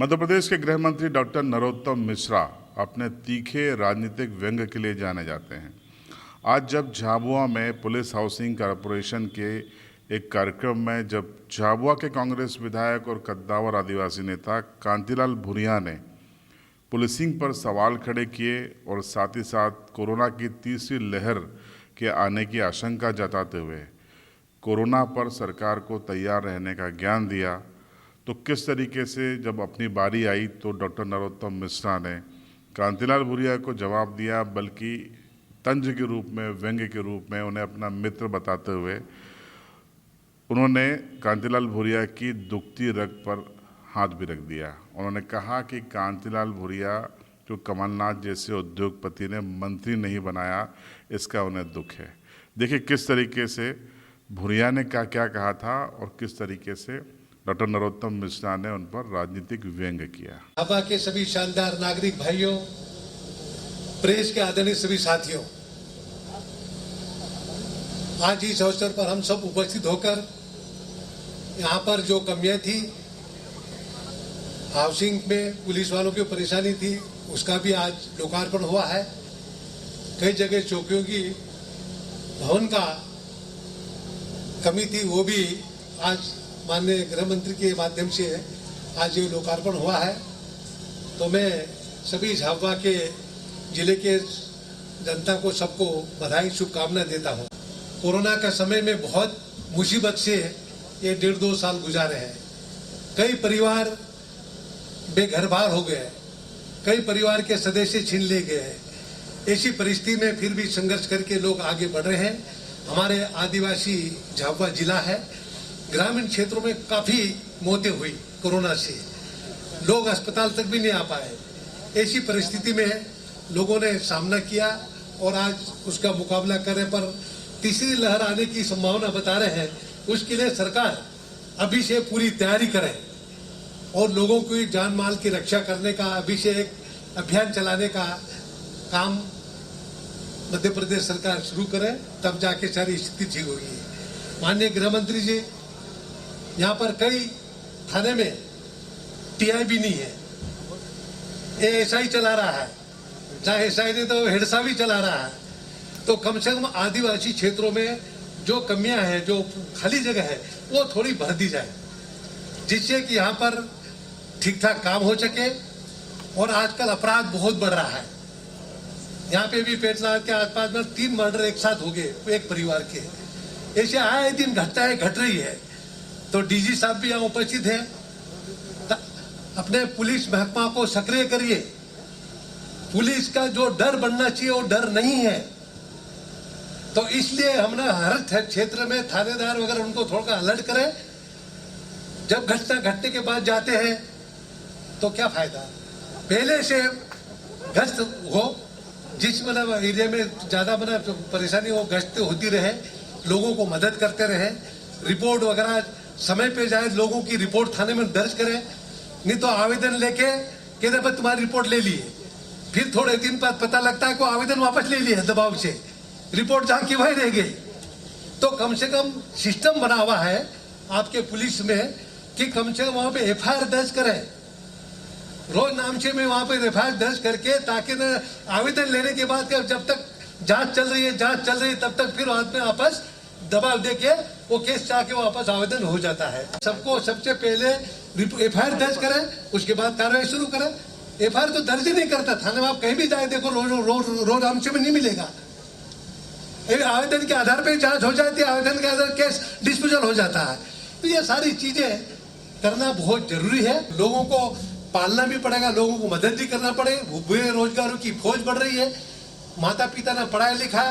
मध्य प्रदेश के गृह मंत्री डॉक्टर नरोत्तम मिश्रा अपने तीखे राजनीतिक व्यंग्य के लिए जाने जाते हैं। आज जब झाबुआ में पुलिस हाउसिंग कॉरपोरेशन के एक कार्यक्रम में जब झाबुआ के कांग्रेस विधायक और कद्दावर आदिवासी नेता कांतिलाल भूरिया ने पुलिसिंग पर सवाल खड़े किए और साथ ही साथ कोरोना की तीसरी लहर के आने की आशंका जताते हुए कोरोना पर सरकार को तैयार रहने का ज्ञान दिया, तो किस तरीके से जब अपनी बारी आई तो डॉक्टर नरोत्तम मिश्रा ने कांतिलाल भूरिया को जवाब दिया, बल्कि तंज के रूप में, व्यंग्य के रूप में उन्हें अपना मित्र बताते हुए उन्होंने कांतिलाल भूरिया की दुखती रग पर हाथ भी रख दिया। उन्होंने कहा कि कांतिलाल भूरिया जो कमलनाथ जैसे उद्योगपति ने मंत्री नहीं बनाया, इसका उन्हें दुख है। देखिए किस तरीके से भूरिया ने क्या कहा था और किस तरीके से डॉक्टर नरोत्तम मिश्रा ने उन पर राजनीतिक व्यंग्य किया। झाबुआ के सभी शानदार नागरिक भाइयों, प्रेस के आदरणीय सभी साथियों, आज इस अवसर पर हम सब उपस्थित होकर यहाँ पर जो कमियां थी, हाउसिंग में पुलिस वालों की परेशानी थी, उसका भी आज लोकार्पण हुआ है। कई जगह चौकियों की भवन का कमी थी, वो भी आज माननीय गृह मंत्री के माध्यम से आज ये लोकार्पण हुआ है। तो मैं सभी झाबुआ के जिले के जनता को, सबको बधाई, शुभकामना देता हूँ। कोरोना का समय में बहुत मुसीबत से ये 1.5-2 साल गुजारे हैं। कई परिवार बेघर-बार हो गए, कई परिवार के सदस्य छीन ले गए। ऐसी परिस्थिति में फिर भी संघर्ष करके लोग आगे बढ़ रहे हैं। हमारे आदिवासी झाबुआ जिला है, ग्रामीण क्षेत्रों में काफी मौतें हुई कोरोना से, लोग अस्पताल तक भी नहीं आ पाए। ऐसी परिस्थिति में लोगों ने सामना किया और आज उसका मुकाबला करने पर तीसरी लहर आने की संभावना बता रहे हैं। उसके लिए सरकार अभी से पूरी तैयारी करे और लोगों की जान माल की रक्षा करने का अभी से एक अभियान चलाने का काम मध्य प्रदेश सरकार शुरू करे, तब जाके सारी स्थिति ठीक होगी। माननीय गृह मंत्री जी, यहाँ पर कई थाने में टीआई भी नहीं है, ये एसआई चला रहा है, चाहे एसआई नहीं तो हेडसा भी चला रहा है। तो कम से कम आदिवासी क्षेत्रों में जो कमियां हैं, जो खाली जगह है, वो थोड़ी भर दी जाए, जिससे कि यहाँ पर ठीक ठाक काम हो सके। और आजकल अपराध बहुत बढ़ रहा है। यहाँ पे भी पेटलाद के आसपास में 3 मर्डर एक साथ हो गए एक परिवार के। ऐसे आए दिन घट रही है। तो डीजी साहब भी यहाँ उपस्थित है, अपने पुलिस महकमा को सक्रिय करिए। पुलिस का जो डर बनना चाहिए वो डर नहीं है। तो इसलिए हमने हर क्षेत्र में थानेदार वगैरह उनको थोड़ा अलर्ट करें। जब घटना घटने के बाद जाते हैं तो क्या फायदा, पहले से गश्त हो, जिस मतलब एरिया में ज्यादा परेशानी हो, गश्त होती रहे, लोगों को मदद करते रहे, रिपोर्ट वगैरह समय पे जाए, लोगों की रिपोर्ट थाने में दर्ज करें। नहीं तो आवेदन लेके कहते भाई तुम्हारी रिपोर्ट ले ली, फिर थोड़े दिन बाद पता लगता है को आवेदन वापस ले लिया दबाव से, रिपोर्ट जहाँ की वही रह गई। तो कम से कम सिस्टम बना हुआ है आपके पुलिस में कि कम से कम वहां पे एफआईआर दर्ज करें, रोज नामचे में वहां पे एफआईआर दर्ज करके, ताकि आवेदन लेने के बाद जब तक जांच चल रही है तब तक फिर आदमी वापस दबाव देके वो केस चाह के वापस आवेदन हो जाता है। सबको सबसे पहले एफआईआर दर्ज करें, उसके बाद कार्रवाई शुरू करें। एफआईआर तो दर्ज ही नहीं करता थाने में, आप कहीं भी जाए देखो रोज आमचे में नहीं मिलेगा। आवेदन के आधार पर जांच हो जाती है, आवेदन के आधार केस डिस्पोजल हो जाता है। तो ये सारी चीजें करना बहुत जरूरी है। लोगों को पालना भी पड़ेगा, लोगों को मदद भी करना पड़ेगा। बेरोजगारों की फौज बढ़ रही है, माता पिता ने पढ़ाया लिखा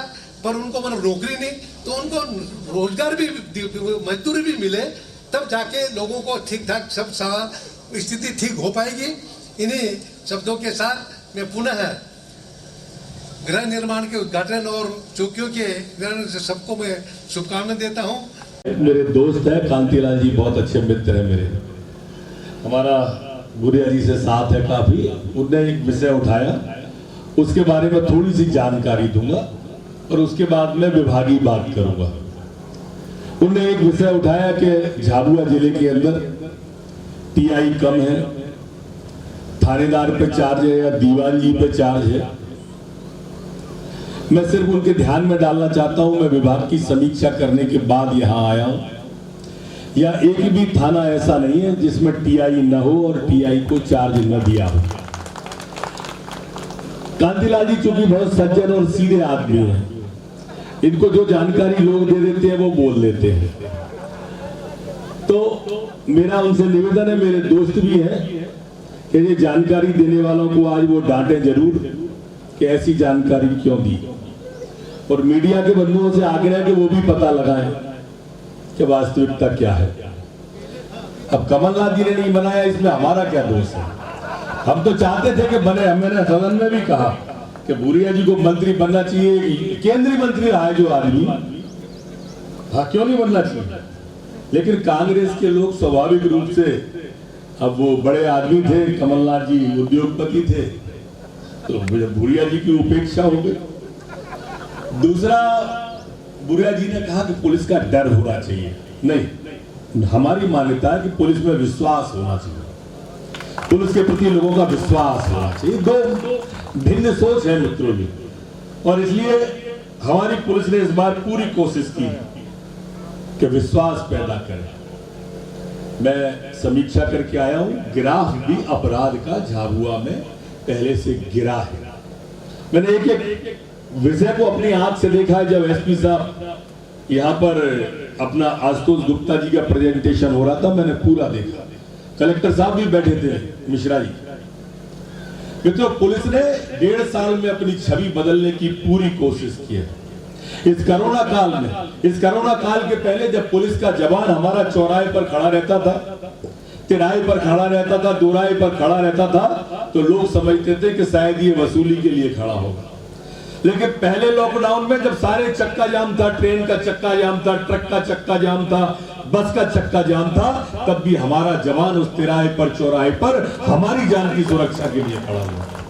पर उनको नौकरी नहीं, तो उनको रोजगार भी, मजदूरी भी मिले, तब जाके लोगों को ठीक ठाक सब स्थिति ठीक हो पाएगी। इन्हीं शब्दों के साथ मैं पुनः गृह निर्माण के उद्घाटन और चौकियों के निर्माण से सबको मैं शुभकामना देता हूँ। मेरे दोस्त है कांतिलाल जी, बहुत अच्छे मित्र हैं मेरे, हमारा भूरिया जी से साथ है काफी। उन्होंने एक विषय उठाया, उसके बारे में थोड़ी सी जानकारी दूंगा और उसके बाद में विभागीय बात करूंगा। उन्होंने एक विषय उठाया कि झाबुआ जिले के अंदर टीआई कम है, थानेदार पे चार्ज है या दीवान जी पे चार्ज है, मैं सिर्फ उनके ध्यान में डालना चाहता हूं, मैं विभाग की समीक्षा करने के बाद यहां आया हूं। या एक भी थाना ऐसा नहीं है जिसमें टीआई न हो और टीआई को चार्ज न दिया हो। कांतिलाल जी चूंकि बहुत सज्जन और सीधे आदमी हैं, इनको जो जानकारी लोग दे देते हैं वो बोल देते हैं। तो मेरा उनसे निवेदन है, मेरे दोस्त भी हैं, कि ये जानकारी देने वालों को आज वो डांटे जरूर कि ऐसी जानकारी क्यों दी, और मीडिया के बंधुओं से आग्रह है कि वो भी पता लगाएं कि वास्तविकता क्या है। अब कमलनाथ जी ने नहीं बनाया, इसमें हमारा क्या दोष है? हम तो चाहते थे कि बने, मैंने सदन में भी कहा कि भूरिया जी को मंत्री बनना चाहिए, केंद्रीय मंत्री रहा है जो आदमी, हाँ क्यों नहीं बनना चाहिए? लेकिन कांग्रेस के लोग स्वाभाविक रूप से, अब वो बड़े आदमी थे, कमलनाथ जी उद्योगपति थे, तो भूरिया जी की उपेक्षा हो गई। दूसरा, भूरिया जी ने कहा कि पुलिस का डर होना चाहिए। नहीं, हमारी मान्यता है कि पुलिस में विश्वास होना चाहिए, पुलिस के प्रति लोगों का विश्वास होना चाहिए। दो भिन्न सोच है मित्रों जी, और इसलिए हमारी पुलिस ने इस बार पूरी कोशिश की कि विश्वास पैदा करें। मैं समीक्षा करके आया हूं, गिराफ भी अपराध का झाबुआ में पहले से गिरा है। मैंने एक एक विषय को अपनी आंख से देखा है। जब एसपी साहब यहाँ पर अपना आशुतोष गुप्ता जी का प्रेजेंटेशन हो रहा था, मैंने पूरा देखा। कलेक्टर साहब भी बैठे थे, मिश्रा जी। मित्रों, पुलिस ने 1.5 साल में अपनी छवि बदलने की पूरी कोशिश की है। इस कोरोना काल में, इस कोरोना काल के पहले जब पुलिस का जवान हमारा चौराहे पर खड़ा रहता था, तिराहे पर खड़ा रहता था, दोराहे पर खड़ा रहता था, तो लोग समझते थे कि शायद ये वसूली के लिए खड़ा होगा। लेकिन पहले लॉकडाउन में जब सारे चक्का जाम था, ट्रेन का चक्का जाम था, ट्रक का चक्का जाम था, बस का चक्का जाम था, तब भी हमारा जवान उस तिराहे पर, चौराहे पर हमारी जान की सुरक्षा के लिए खड़ा हुआ।